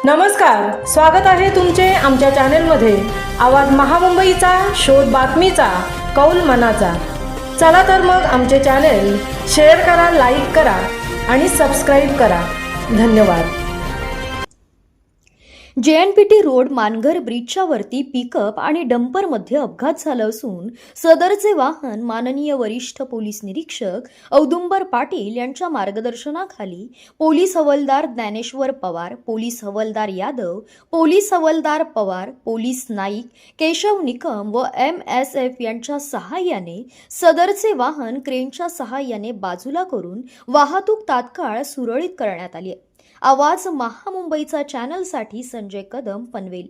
नमस्कार, स्वागत आहे तुमचे आमच्या चॅनेलमध्ये। आवाज महामुंबईचा, शोध बातमीचा, कौल मनाचा। चला तर मग आमचे चॅनेल शेअर करा, लाईक करा आणि सबस्क्राईब करा। धन्यवाद। JNPT रोड मानघर ब्रिजच्या वरती पिकअप आणि डंपरमध्ये अपघात झाला असून सदरचे वाहन माननीय वरिष्ठ पोलीस निरीक्षक औदुंबर पाटील यांच्या मार्गदर्शनाखाली पोलीस हवालदार ज्ञानेश्वर पवार, पोलीस हवालदार यादव, पोलीस हवालदार पवार, पोलीस नाईक केशव निकम व MSF यांच्या सहाय्याने सदरचे वाहन क्रेनच्या सहाय्याने बाजूला करून वाहतूक तात्काळ सुरळीत करण्यात आली आहे। आवाज महामुंबईचा चॅनलसाठी संजय कदम पनवेल।